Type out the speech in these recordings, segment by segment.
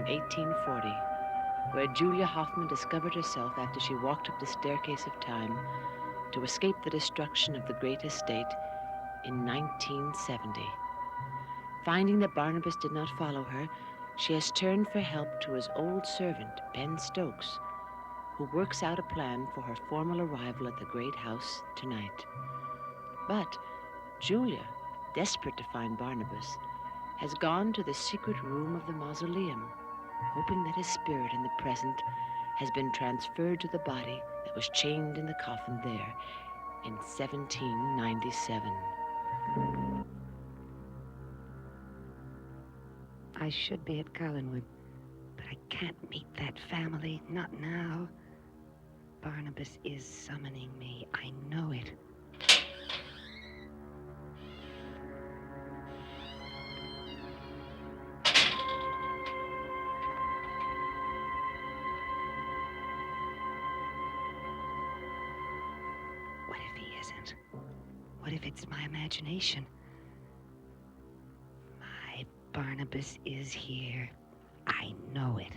in 1840, where Julia Hoffman discovered herself after she walked up the staircase of time to escape the destruction of the great estate in 1970. Finding that Barnabas did not follow her, she has turned for help to his old servant, Ben Stokes, who works out a plan for her formal arrival at the great house tonight. But Julia, desperate to find Barnabas, has gone to the secret room of the mausoleum, hoping that his spirit in the present has been transferred to the body that was chained in the coffin there in 1797. I should be at Collinwood, but I can't meet that family, not now. Barnabas is summoning me. I know it. What if he isn't? What if it's my imagination? My Barnabas is here. I know it.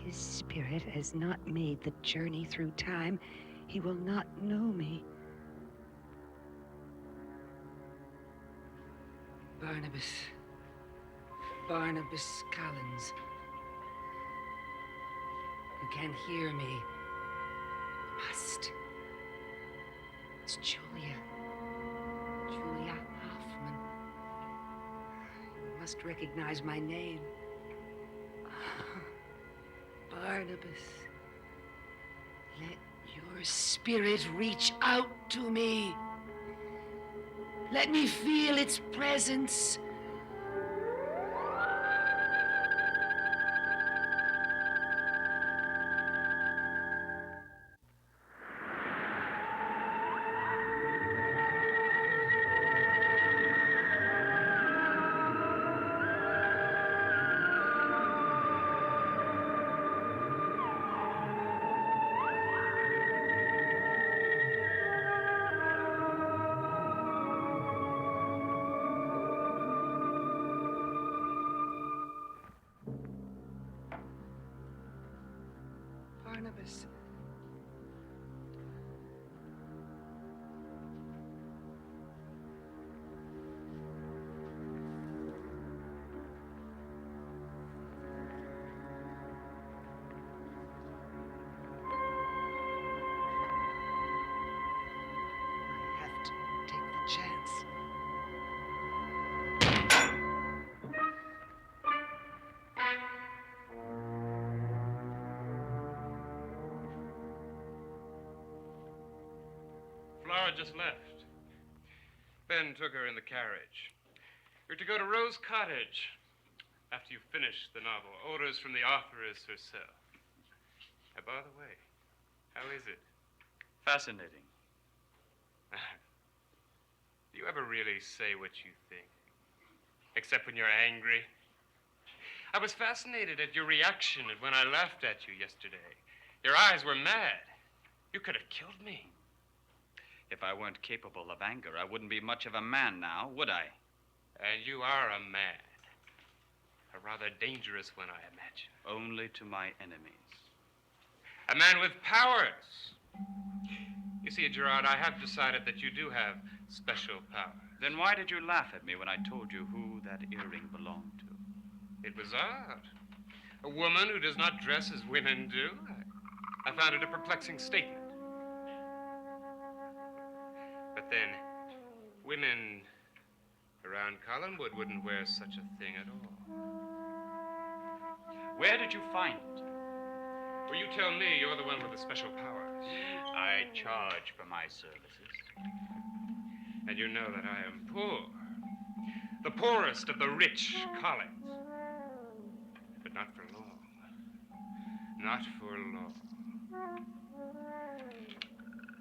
His spirit has not made the journey through time. He will not know me. Barnabas Collins. You can't hear me. You must. It's Julia. Julia Hoffman. You must recognize my name. Barnabas, let your spirit reach out to me. Let me feel its presence. Barnabas. I have to take the chance. Flora just left. Ben took her in the carriage. You're to go to Rose Cottage after you've finished the novel. Orders from the authoress herself. By the way, how is it? Fascinating. Do you ever really say what you think? Except when you're angry? I was fascinated at your reaction when I laughed at you yesterday. Your eyes were mad. You could have killed me. If I weren't capable of anger, I wouldn't be much of a man now, would I? And you are a man. A rather dangerous one, I imagine. Only to my enemies. A man with powers. You see, Gerard, I have decided that you do have special powers. Then why did you laugh at me when I told you who that earring belonged to? It was odd. A woman who does not dress as women do. I found it a perplexing statement. But then, women around Collinwood wouldn't wear such a thing at all. Where did you find it? Well, you tell me. You're the one with the special powers. I charge for my services. And you know that I am poor. The poorest of the rich Collins. But not for long. Not for long.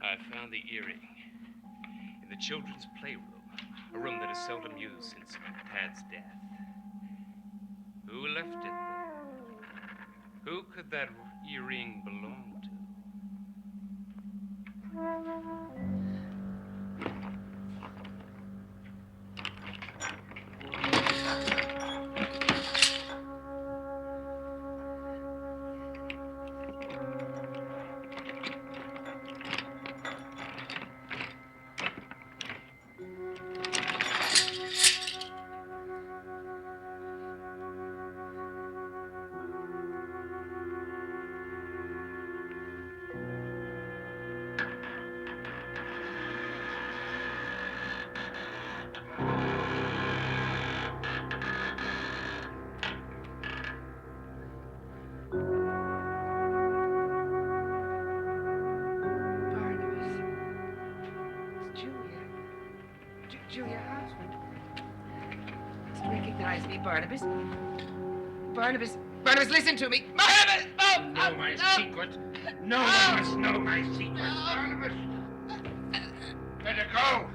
I found the earring. in the children's playroom, a room that is seldom used since Pad's death. Who left it there? Who could that earring belong to? Barnabas. It's Julia. Julia Osmond. Must recognize me, Barnabas. Barnabas, listen to me. Barnabas! Oh! Know my secret. No one must know my secret. Barnabas! Let her go.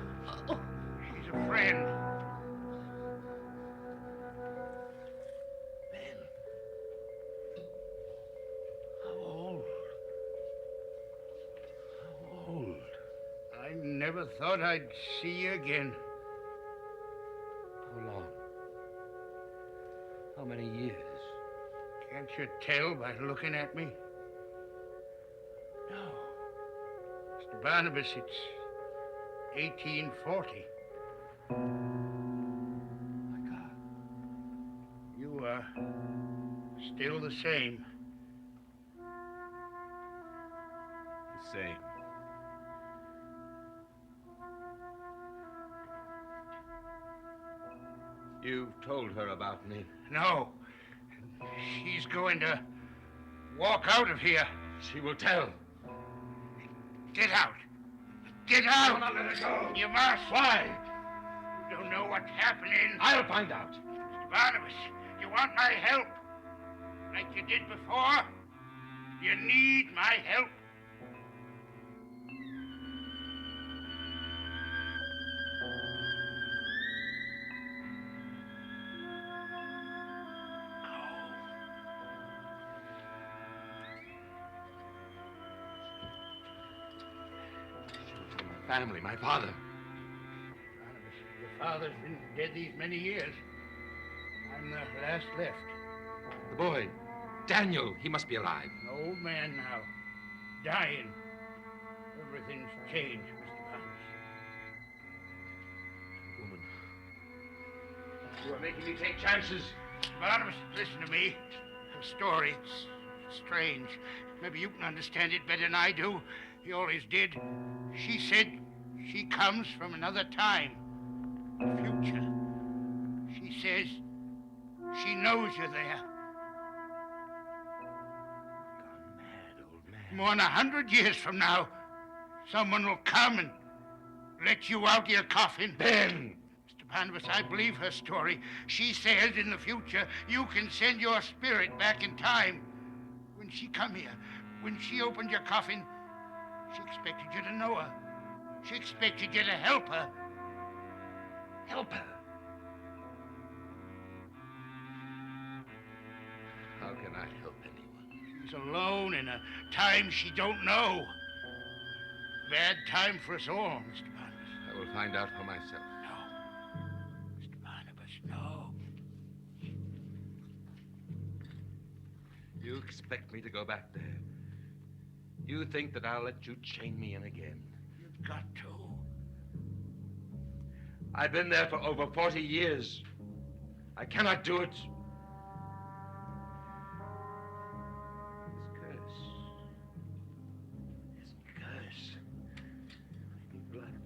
She's a friend. Ben. How old? How old? I never thought I'd see you again. How long? How many years? Can't you tell by looking at me? No. Mr. Barnabas, it's 1840. My God. You are still the same. The same. You've told her about me. No. She's going to walk out of here. She will tell. Get out. Get out. Don't let her go. You must. Why? You don't know what's happening. I'll find out. Mr. Barnabas, you want my help? Like you did before? You need my help. Family, my father. Barnabas, your father's been dead these many years. I'm the last left. The boy. Daniel, he must be alive. An old man now. Dying. Everything's changed, Mr. Barnabas. Woman. You are making me take chances. Barnabas, listen to me. Her story, it's strange. Maybe you can understand it better than I do. You always did. She said she comes from another time, the future. She says she knows you're there. Gone mad, old man. More than 100 years from now, someone will come and let you out of your coffin. Ben! Mr. Barnabas, I believe her story. She says in the future you can send your spirit back in time. When she come here, when she opened your coffin, she expected you to know her. She expected you to help her. Help her. How can I help anyone? She's alone in a time she don't know. Bad time for us all, Mr. Barnabas. I will find out for myself. No. Mr. Barnabas, no. You expect me to go back there? You think that I'll let you chain me in again? You've got to. I've been there for over 40 years. I cannot do it. This curse. Blood.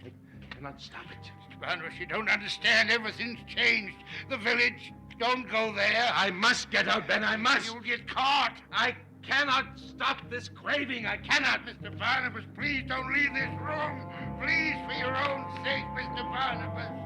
I cannot stop it. Mr. Barnabas, you don't understand. Everything's changed. The village. Don't go there. I must get out, Ben. I must. You'll get caught. I cannot stop this craving. I cannot. Mr. Barnabas, please don't leave this room. Please, for your own sake, Mr. Barnabas.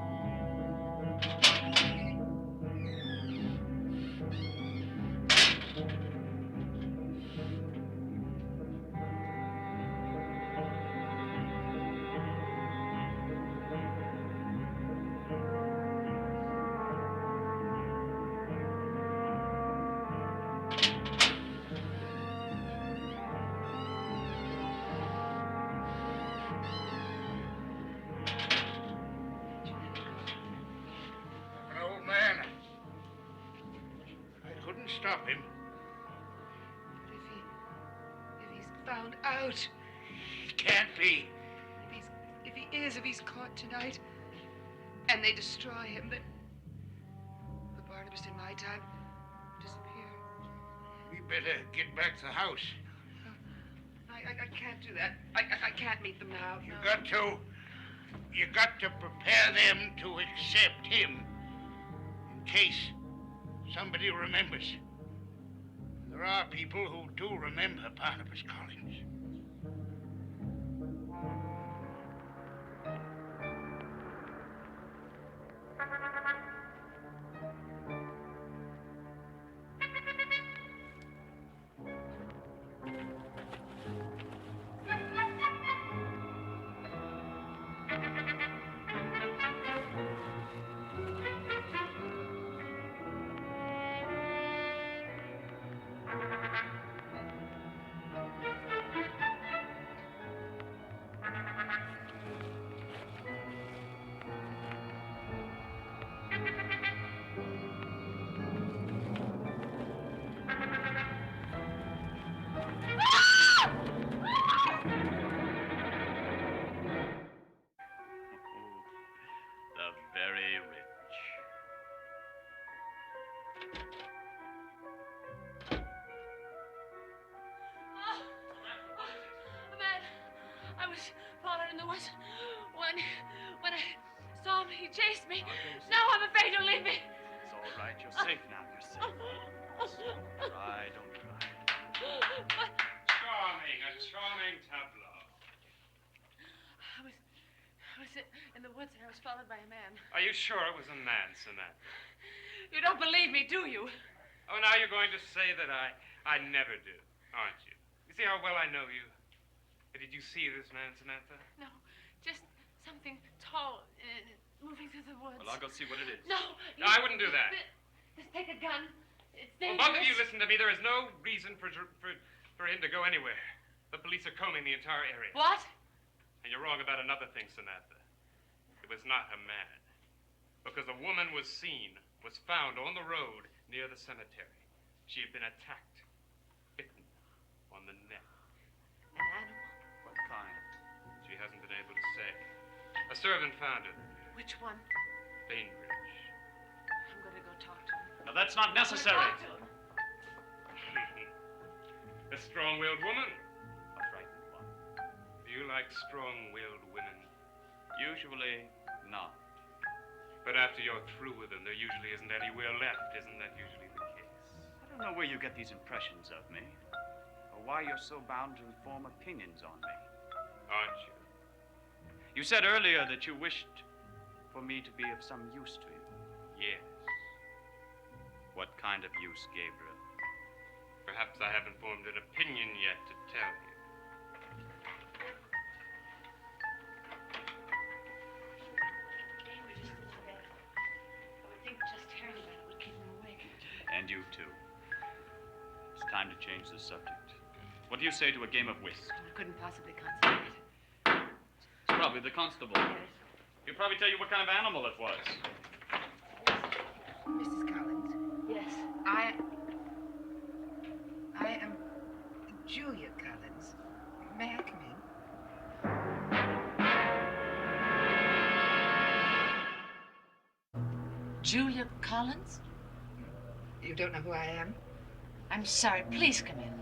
stop him. But if he's found out, It can't be. if he's caught tonight, and they destroy him, then the Barnabas in my time disappear. We better get back to the house. I can't do that. I can't meet them now. You no. got to prepare them to accept him in case somebody remembers. There are people who do remember Barnabas Collins. The very rich. Man, I was falling in the woods. When I saw him, he chased me. Now I'm afraid he'll leave me. It's all right. You're safe now. You're safe. Don't cry. Don't cry. Charming, a charming tableau. I was in the woods and I was followed by a man. Are you sure it was a man, Samantha? You don't believe me, do you? Oh, now you're going to say that I never do, aren't you? You see how well I know you? Did you see this man, Samantha? No, just something tall moving through the woods. Well, I'll go see what it is. No, No, I wouldn't do that. Just take a gun. It's Well, dangerous. both of you listen to me. There is no reason for him to go anywhere. The police are combing the entire area. What? And you're wrong about another thing, Samantha. It was not a man. Because a woman was found on the road near the cemetery. She had been attacked, bitten on the neck. An animal? What kind? She hasn't been able to say. A servant found her. Which one? Bainbridge. I'm going to go talk to him. Now, that's not necessary. Talk to him. A strong-willed woman. A frightened one. Do you like strong-willed women? Usually not. But after you're through with them, there usually isn't any will left. Isn't that usually the case? I don't know where you get these impressions of me, or why you're so bound to form opinions on me. Aren't you? You said earlier that you wished for me to be of some use to you. Yes. What kind of use, Gabriel? Perhaps I haven't formed an opinion yet to tell you. Bainbridge is still in bed. I would think just hearing about it would keep him awake. And you too. It's time to change the subject. What do you say to a game of whist? I couldn't possibly concentrate. It's probably the constable. Yes. He'll probably tell you what kind of animal it was. Mrs. Collins, Yes. I am Julia Collins. May I come in? Julia Collins? You don't know who I am? I'm sorry. Please come in.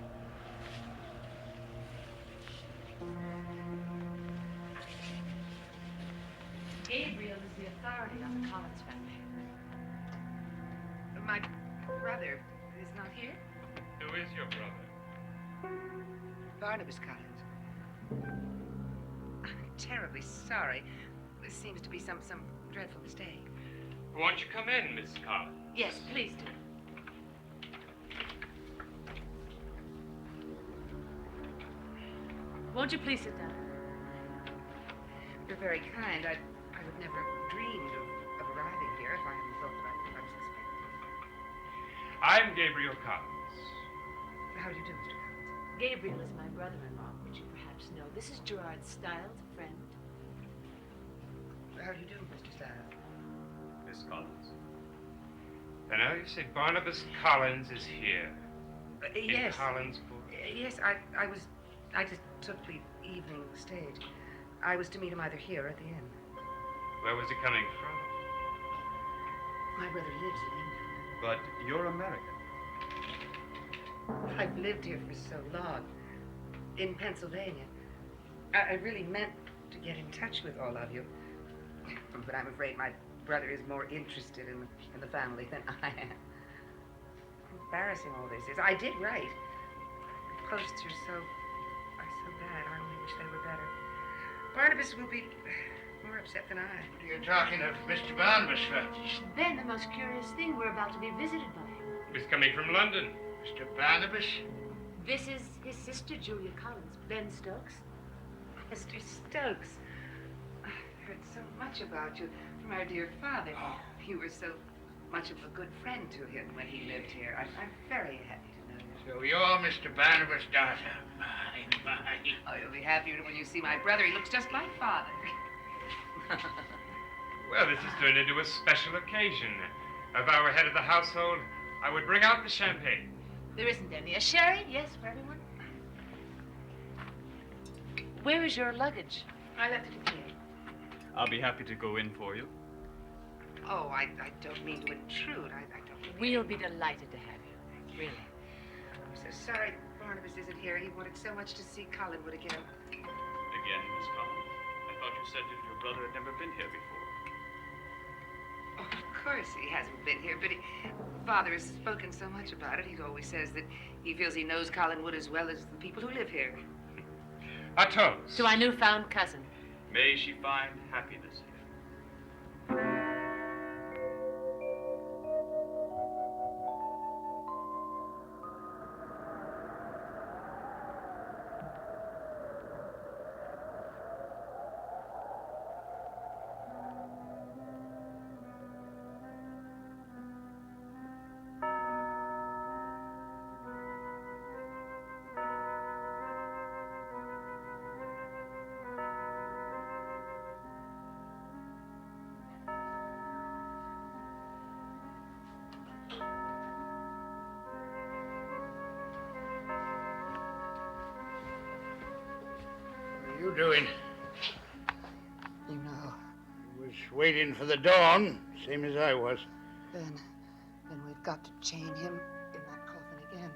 Gabriel is the authority on the Collins family. My brother is not here. Who is your brother? Barnabas Collins. I'm terribly sorry. There seems to be some dreadful mistake. Won't you come in, Miss Collins? Yes, please do. Won't you please sit down? You're very kind. I would never have dreamed of arriving here if I hadn't thought that I was suspected. I'm Gabriel Collins. How do you do, Mr. Collins? Gabriel is my brother-in-law, which you perhaps know. This is Gerard Stiles, a friend. How do you do, Mr. Stiles? Miss Collins. And now you say Barnabas Collins is here. Yes. In Collinsburg. Yes, I just took the evening stage. I was to meet him either here or at the inn. Where was he coming from? My brother lives in England. But you're American. I've lived here for so long. In Pennsylvania. I really meant to get in touch with all of you. But I'm afraid my brother is more interested in the family than I am. Embarrassing all this is. I did write. The posts are so bad. I only wish they were better. Barnabas will be more upset than I. You're talking of Mr. Barnabas, sir. Ben, the most curious thing, we're about to be visited by him. He's coming from London. Mr. Barnabas? This is his sister, Julia Collins, Ben Stokes. Mr. Stokes, I've heard so much about you from our dear father. Oh. You were so much of a good friend to him when he lived here. I'm very happy to know you. So you're Mr. Barnabas' daughter. My. Oh, you'll be happier when you see my brother. He looks just like father. Well, this has turned into a special occasion. If I were head of the household, I would bring out the champagne. There isn't any. A sherry? Yes, for everyone. Where is your luggage? I left it here. I'll be happy to go in for you. Oh, I don't mean to intrude. I don't mean We'll be delighted to have you. Really. I'm so sorry Barnabas isn't here. He wanted so much to see Collinwood again. Again, Miss Collins. I thought you said that your brother had never been here before. Oh, of course he hasn't been here, but Father has spoken so much about it. He always says that he feels he knows Collinwood as well as the people who live here. A toast. To our newfound cousin. May she find happiness here. What are you doing? You know, I was waiting for the dawn, same as I was. Ben, we've got to chain him in that coffin again.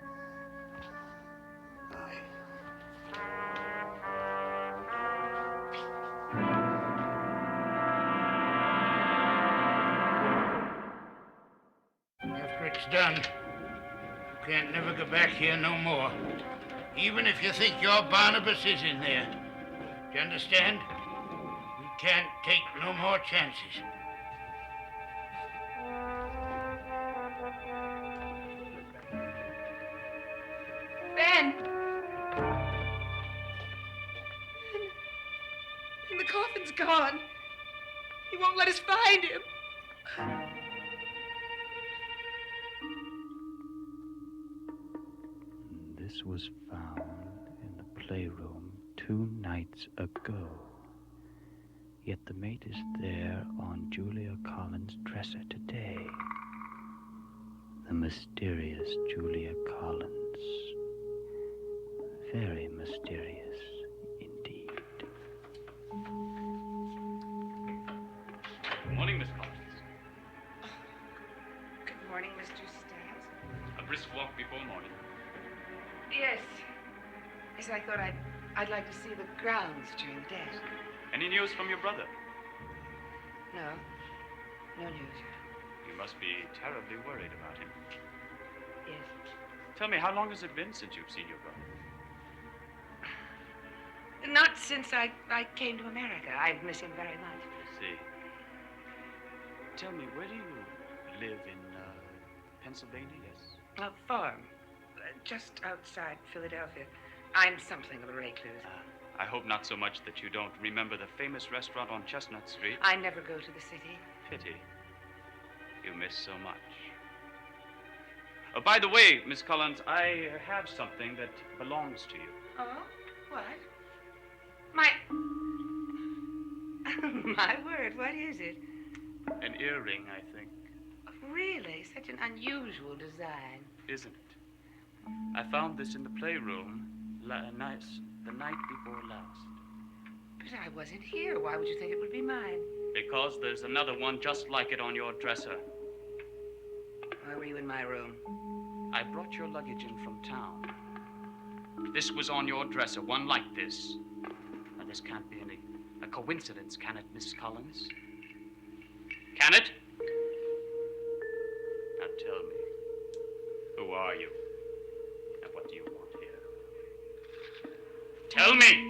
After it's done, you can't never go back here no more. Even if you think your Barnabas is in there. Do you understand? We can't take no more chances. Ben! The coffin's gone. He won't let us find him. This was found in the playroom 2 nights ago. Yet the mate is there on Julia Collins' dresser today. The mysterious Julia Collins. Very mysterious indeed. Good morning, Miss Collins. Good morning, Mr. Stats. A brisk walk before morning. Yes. Yes, I thought I'd like to see the grounds during the day. Any news from your brother? No. No news. You must be terribly worried about him. Yes. Tell me, how long has it been since you've seen your brother? Not since I came to America. I miss him very much. I see. Tell me, where do you live in Pennsylvania? Yes. A farm. Just outside Philadelphia. I'm something of a recluse. I hope not so much that you don't remember the famous restaurant on Chestnut Street. I never go to the city. Pity. You miss so much. Oh, by the way, Miss Collins, I have something that belongs to you. Oh? What? My... My word, what is it? An earring, I think. Really? Such an unusual design. Isn't it? I found this in the playroom the night before last. But I wasn't here. Why would you think it would be mine? Because there's another one just like it on your dresser. Why were you in my room? I brought your luggage in from town. This was on your dresser, one like this. Now, this can't be a coincidence, can it, Miss Collins? Can it? Now tell me, who are you? And what do you want here? Tell me!